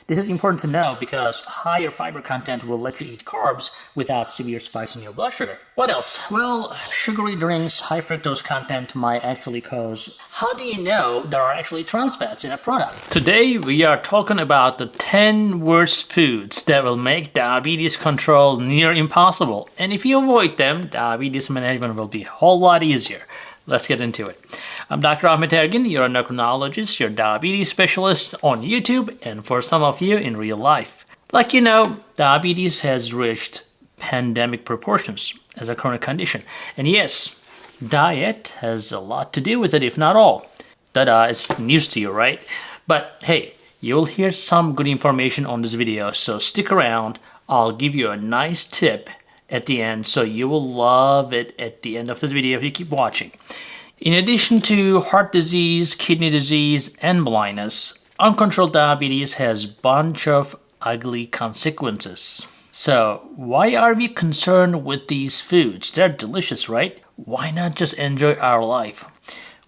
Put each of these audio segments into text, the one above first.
This is important to know because higher fiber content will let you eat carbs without severe spikes in your blood sugar. What else? Well, sugary drinks, high fructose content might actually cause... How do you know there are actually trans fats in a product? Today we are talking about the 10 worst foods that will make diabetes control near impossible. And if you avoid them, diabetes management will be a whole lot easier. Let's get into it. I'm Dr. Ahmet Ergin, your endocrinologist, your diabetes specialist on YouTube, and for some of you in real life. Like you know, diabetes has reached pandemic proportions as a chronic condition. And yes, diet has a lot to do with it, if not all. That is news to you, right? But hey, you'll hear some good information on this video, so stick around. I'll give you a nice tip at the end, so you will love it at the end of this video if you keep watching. In addition to heart disease, kidney disease, and blindness, uncontrolled diabetes has a bunch of ugly consequences. So why are we concerned with these foods? They're delicious, right? Why not just enjoy our life?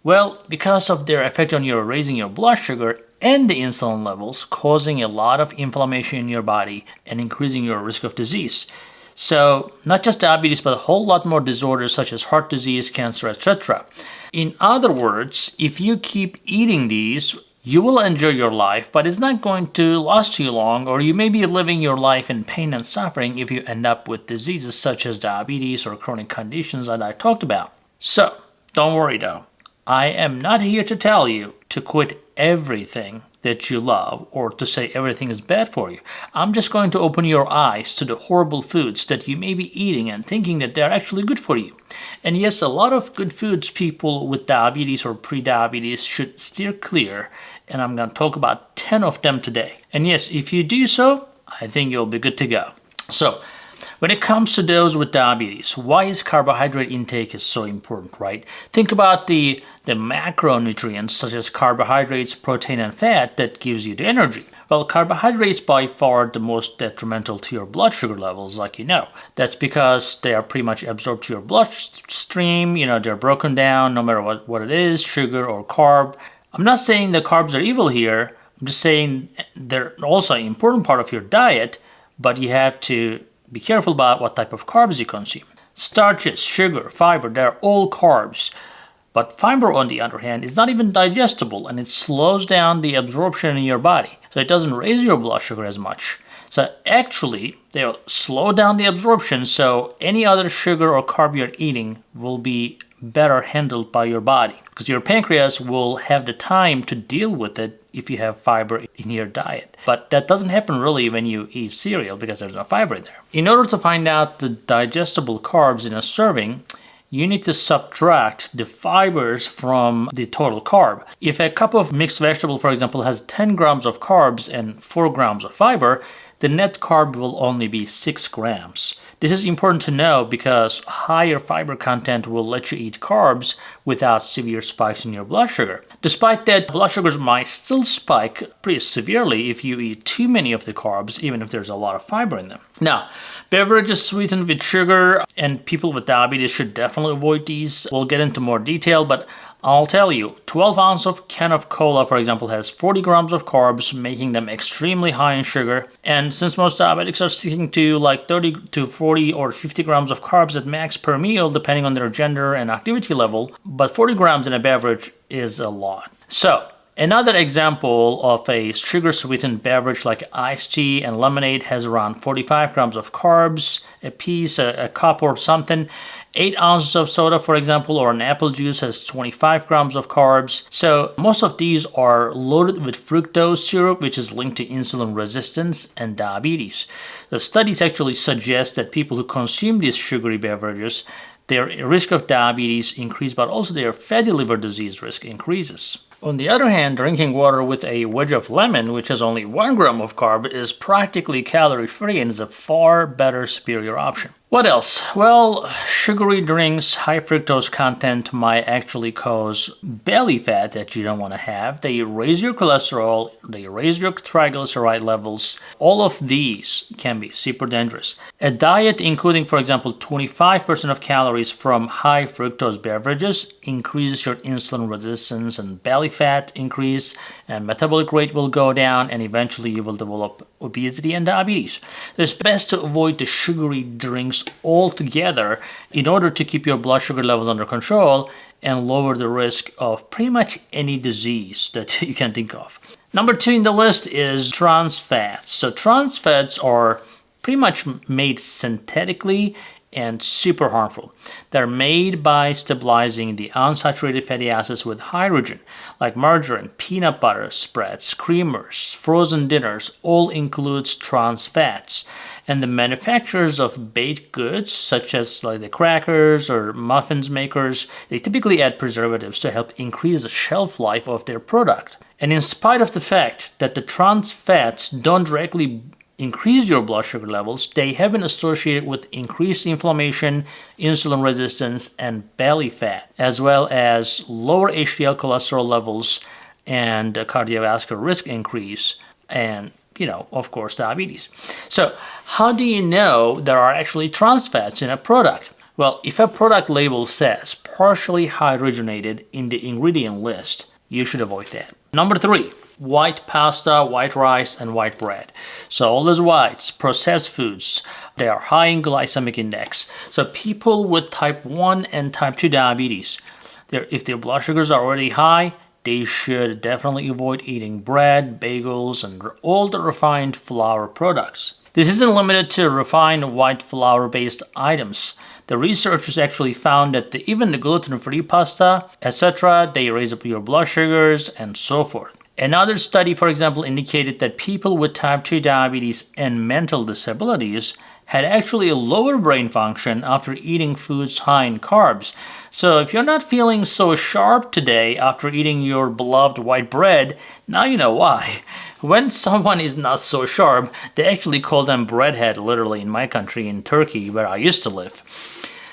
Well, because of their effect on raising your blood sugar and the insulin levels, causing a lot of inflammation in your body and increasing your risk of disease. So not just diabetes, but a whole lot more disorders such as heart disease, cancer, etc. In other words, if you keep eating these, you will enjoy your life, but it's not going to last too long, or you may be living your life in pain and suffering if you end up with diseases such as diabetes or chronic conditions that I talked about. So don't worry though. I am not here to tell you to quit everything that you love or to say everything is bad for you. I'm just going to open your eyes to the horrible foods that you may be eating and thinking that they're actually good for you. And yes, a lot of good foods people with diabetes or pre-diabetes should steer clear, and I'm going to talk about 10 of them today. And yes, if you do so, I think you'll be good to go. So, when it comes to those with diabetes, why is carbohydrate intake is so important, right? Think about the macronutrients such as carbohydrates, protein, and fat that gives you the energy. Well, carbohydrates by far the most detrimental to your blood sugar levels, like you know. That's because they are pretty much absorbed to your bloodstream. You know, they're broken down no matter what it is, sugar or carb. I'm not saying the carbs are evil here. I'm just saying they're also an important part of your diet, but you have to be careful about what type of carbs you consume. Starches, sugar, fiber, they're all carbs. But fiber, on the other hand, is not even digestible, and it slows down the absorption in your body. So it doesn't raise your blood sugar as much. So actually, they'll slow down the absorption, so any other sugar or carb you're eating will be better handled by your body. Because your pancreas will have the time to deal with it if you have fiber in your diet. But that doesn't happen really when you eat cereal because there's no fiber in there. In order to find out the digestible carbs in a serving, you need to subtract the fibers from the total carb. If a cup of mixed vegetable, for example, has 10 grams of carbs and 4 grams of fiber, the net carb will only be 6 grams. This is important to know because higher fiber content will let you eat carbs without severe spikes in your blood sugar. Despite that, blood sugars might still spike pretty severely if you eat too many of the carbs, even if there's a lot of fiber in them. Now, beverages sweetened with sugar, and people with diabetes should definitely avoid these. We'll get into more detail, but I'll tell you, 12 ounce of can of cola, for example, has 40 grams of carbs, making them extremely high in sugar. And since most diabetics are sticking to like 30 to 40 or 50 grams of carbs at max per meal, depending on their gender and activity level, but 40 grams in a beverage is a lot. So, another example of a sugar-sweetened beverage like iced tea and lemonade has around 45 grams of carbs a piece, a cup or something. 8 ounces of soda, for example, or an apple juice has 25 grams of carbs. So most of these are loaded with fructose syrup, which is linked to insulin resistance and diabetes. The studies actually suggest that people who consume these sugary beverages, their risk of diabetes increases, but also their fatty liver disease risk increases. On the other hand, drinking water with a wedge of lemon, which has only 1 gram of carb, is practically calorie-free and is a far better, superior option. What else? Well, sugary drinks, high fructose content might actually cause belly fat that you don't want to have. They raise your cholesterol, they raise your triglyceride levels. All of these can be super dangerous. A diet including, for example, 25% of calories from high fructose beverages increases your insulin resistance and belly fat increase, and metabolic rate will go down, and eventually you will develop obesity and diabetes. So it's best to avoid the sugary drinks altogether in order to keep your blood sugar levels under control and lower the risk of pretty much any disease that you can think of. Number 2 in the list is trans fats. So trans fats are pretty much made synthetically and super harmful. They're made by stabilizing the unsaturated fatty acids with hydrogen, like margarine, peanut butter spreads, creamers, frozen dinners, all includes trans fats. And the manufacturers of baked goods, such as like the crackers or muffins makers, they typically add preservatives to help increase the shelf life of their product. And in spite of the fact that the trans fats don't directly increase your blood sugar levels, they have been associated with increased inflammation, insulin resistance, and belly fat, as well as lower HDL cholesterol levels and cardiovascular risk increase, and of course, diabetes. So how do you know there are actually trans fats in a product? Well, if a product label says partially hydrogenated in the ingredient list, you should avoid that. Number 3, white pasta, white rice, and white bread. So all those whites, processed foods, they are high in glycemic index. So people with type 1 and type 2 diabetes, if their blood sugars are already high, they should definitely avoid eating bread, bagels, and all the refined flour products. This isn't limited to refined white flour-based items. The researchers actually found that even the gluten-free pasta, etc., they raise up your blood sugars and so forth. Another study, for example, indicated that people with type 2 diabetes and mental disabilities had actually a lower brain function after eating foods high in carbs. So if you're not feeling so sharp today after eating your beloved white bread, now you know why. When someone is not so sharp, they actually call them breadhead, literally, in my country, in Turkey, where I used to live.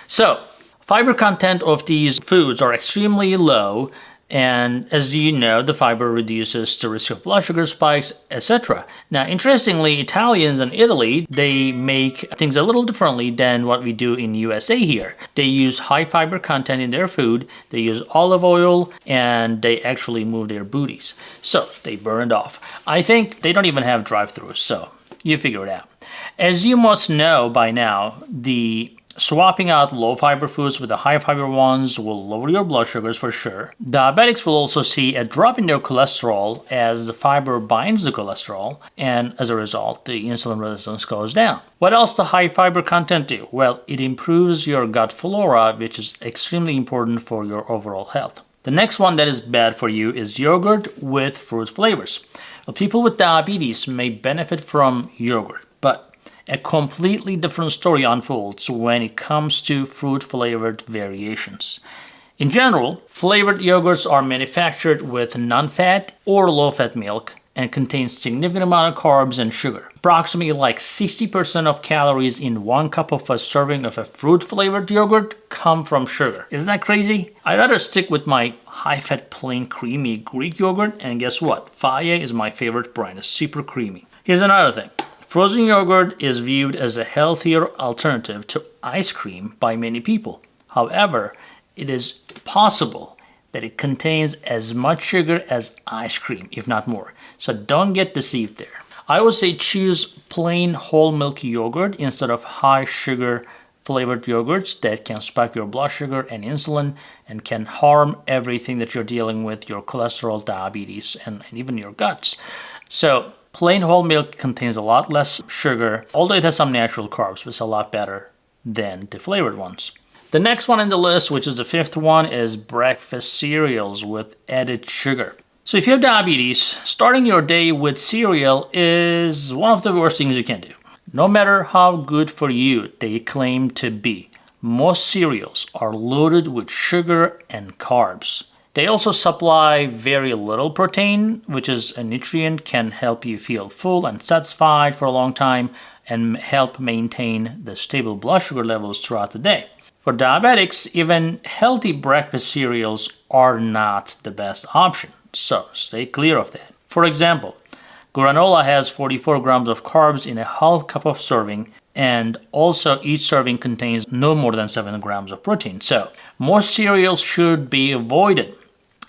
So, fiber content of these foods are extremely low, and as you know, the fiber reduces the risk of blood sugar spikes, etc. Now, interestingly, Italians in Italy, they make things a little differently than what we do in USA here. They use high fiber content in their food, they use olive oil, and they actually move their booties. So, they burn it off. I think they don't even have drive-thrus, so you figure it out. As you must know by now, the swapping out low fiber foods with the high fiber ones will lower your blood sugars for sure. Diabetics will also see a drop in their cholesterol as the fiber binds the cholesterol, and as a result, the insulin resistance goes down. What else does high fiber content do? Well, it improves your gut flora, which is extremely important for your overall health. The next one that is bad for you is yogurt with fruit flavors. Well, people with diabetes may benefit from yogurt, but a completely different story unfolds when it comes to fruit-flavored variations. In general, flavored yogurts are manufactured with non-fat or low-fat milk and contain significant amount of carbs and sugar. Approximately like 60% of calories in 1 cup of a serving of a fruit-flavored yogurt come from sugar. Isn't that crazy? I'd rather stick with my high-fat plain creamy Greek yogurt, and guess what? Fage is my favorite brand. It's super creamy. Here's another thing. Frozen yogurt is viewed as a healthier alternative to ice cream by many people. However, it is possible that it contains as much sugar as ice cream, if not more. So don't get deceived there. I would say choose plain whole milk yogurt instead of high sugar flavored yogurts that can spike your blood sugar and insulin and can harm everything that you're dealing with, your cholesterol, diabetes, and even your guts. So plain whole milk contains a lot less sugar, although it has some natural carbs, but it's a lot better than the flavored ones. The next one in the list, which is the 5th one, is breakfast cereals with added sugar. So if you have diabetes, starting your day with cereal is one of the worst things you can do. No matter how good for you they claim to be, most cereals are loaded with sugar and carbs. They also supply very little protein, which is a nutrient can help you feel full and satisfied for a long time, and help maintain the stable blood sugar levels throughout the day. For diabetics, even healthy breakfast cereals are not the best option, so stay clear of that. For example, granola has 44 grams of carbs in a half cup of serving, and also each serving contains no more than 7 grams of protein. So most cereals should be avoided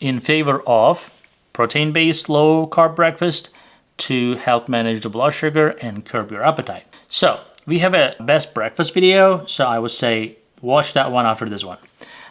in favor of protein-based low-carb breakfast to help manage the blood sugar and curb your appetite. So we have a best breakfast video, so I would say watch that one after this one.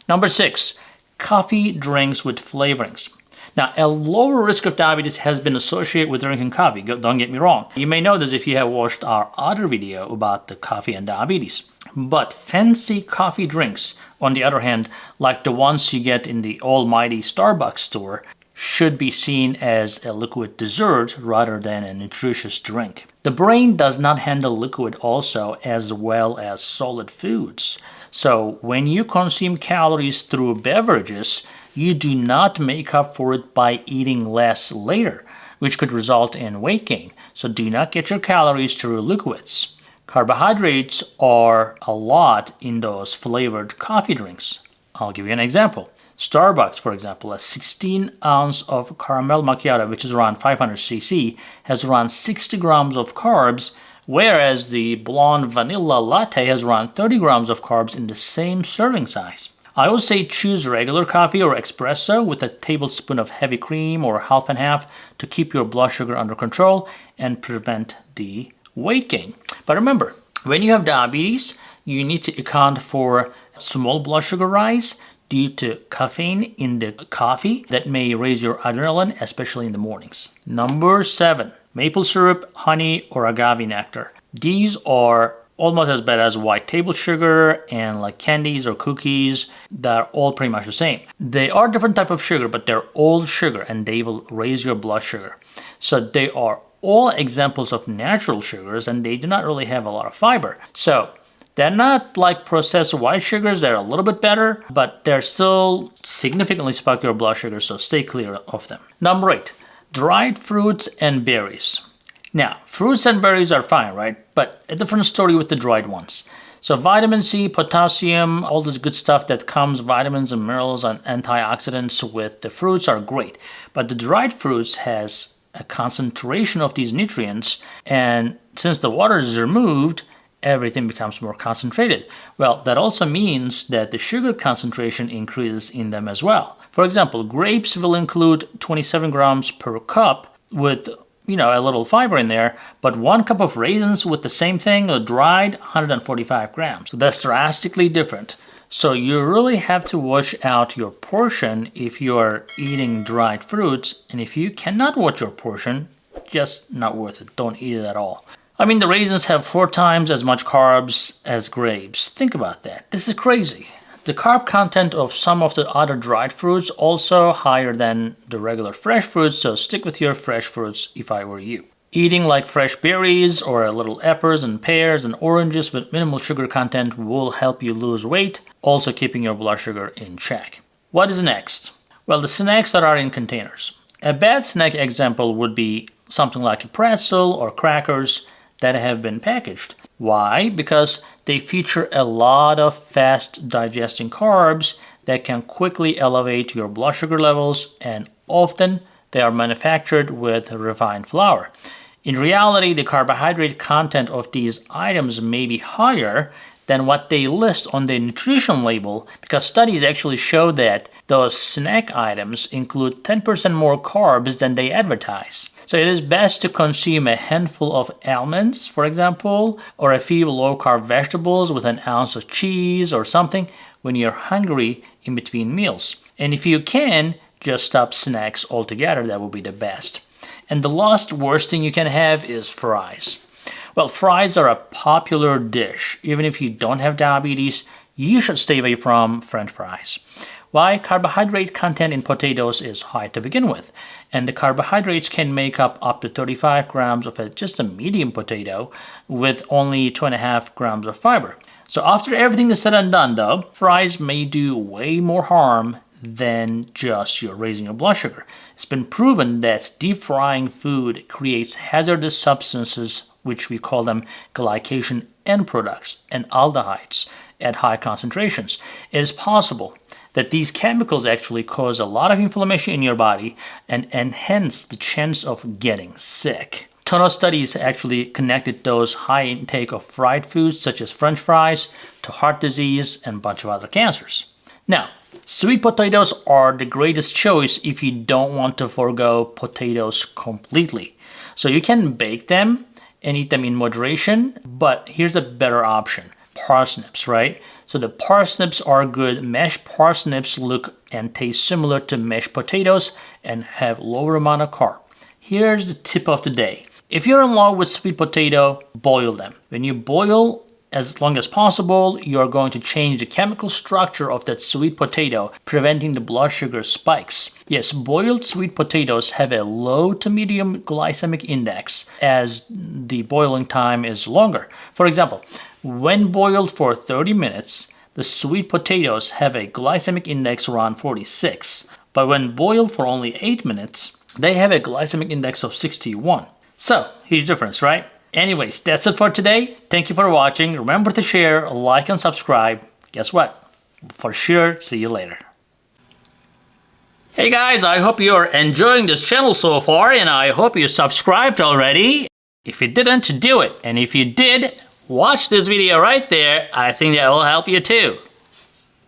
Number 6, coffee drinks with flavorings. Now, a lower risk of diabetes has been associated with drinking coffee. Don't get me wrong. You may know this if you have watched our other video about the coffee and diabetes. But fancy coffee drinks, on the other hand, like the ones you get in the almighty Starbucks store, should be seen as a liquid dessert rather than a nutritious drink. The brain does not handle liquid also as well as solid foods. So when you consume calories through beverages, you do not make up for it by eating less later, which could result in weight gain. So do not get your calories through liquids. Carbohydrates are a lot in those flavored coffee drinks. I'll give you an example. Starbucks, for example, a 16 ounce of caramel macchiato, which is around 500 cc, has around 60 grams of carbs, whereas the blonde vanilla latte has around 30 grams of carbs in the same serving size. I would say choose regular coffee or espresso with a tablespoon of heavy cream or half and half to keep your blood sugar under control and prevent the weight gain. But remember, when you have diabetes, you need to account for small blood sugar rise due to caffeine in the coffee that may raise your adrenaline, especially in the mornings. Number 7, maple syrup, honey, or agave nectar. These are almost as bad as white table sugar and like candies or cookies. They're all pretty much the same. They are different type of sugar, but they're all sugar and they will raise your blood sugar. So they are all examples of natural sugars and they do not really have a lot of fiber. So they're not like processed white sugars. They're a little bit better, but they're still significantly spike your blood sugar, so stay clear of them. Number 8, dried fruits and berries. Now, fruits and berries are fine, right? But a different story with the dried ones. So vitamin C, potassium, all this good stuff that comes, vitamins and minerals and antioxidants with the fruits are great. But the dried fruits has a concentration of these nutrients, and since the water is removed, everything becomes more concentrated. Well, that also means that the sugar concentration increases in them as well. For example, grapes will include 27 grams per cup with a little fiber in there, but 1 cup of raisins with the same thing, dried, 145 grams. So that's drastically different. So you really have to watch out your portion if you are eating dried fruits, and if you cannot watch your portion, just not worth it. Don't eat it at all. I mean, the raisins have 4 times as much carbs as grapes. Think about that. This is crazy. The carb content of some of the other dried fruits also higher than the regular fresh fruits, so stick with your fresh fruits if I were you. Eating like fresh berries or little apples and pears and oranges with minimal sugar content will help you lose weight, also keeping your blood sugar in check. What is next? Well, the snacks that are in containers. A bad snack example would be something like a pretzel or crackers that have been packaged. Why? Because they feature a lot of fast digesting carbs that can quickly elevate your blood sugar levels, and often they are manufactured with refined flour. In reality, the carbohydrate content of these items may be higher than what they list on the nutrition label, because studies actually show that those snack items include 10% more carbs than they advertise. So it is best to consume a handful of almonds, for example, or a few low-carb vegetables with an ounce of cheese or something when you're hungry in between meals. And if you can, just stop snacks altogether. That will be the best. And the last worst thing you can have is fries. Well, fries are a popular dish. Even if you don't have diabetes, you should stay away from French fries. Why? Carbohydrate content in potatoes is high to begin with, and the carbohydrates can make up to 35 grams of just a medium potato with only 2.5 grams of fiber. So after everything is said and done though, fries may do way more harm than just you're raising your blood sugar. It's been proven that deep frying food creates hazardous substances, which we call them glycation end products and aldehydes at high concentrations. It is possible that these chemicals actually cause a lot of inflammation in your body and enhance the chance of getting sick. A ton of studies actually connected those high intake of fried foods such as French fries to heart disease and a bunch of other cancers. Now, sweet potatoes are the greatest choice if you don't want to forego potatoes completely. So you can bake them and eat them in moderation, but here's a better option. Parsnips, right? So the parsnips are good. Mashed parsnips look and taste similar to mashed potatoes and have lower amount of carb. Here's the tip of the day. If you're in love with sweet potato, boil them. When you boil as long as possible, you're going to change the chemical structure of that sweet potato, preventing the blood sugar spikes. Yes, boiled sweet potatoes have a low to medium glycemic index as the boiling time is longer. For example, when boiled for 30 minutes, the sweet potatoes have a glycemic index around 46. But when boiled for only 8 minutes, they have a glycemic index of 61. So, huge difference, right? Anyways, that's it for today. Thank you for watching. Remember to share, like, and subscribe. Guess what? For sure, see you later. Hey guys, I hope you're enjoying this channel so far, and I hope you subscribed already. If you didn't, do it. And if you did, watch this video right there. I think that will help you too.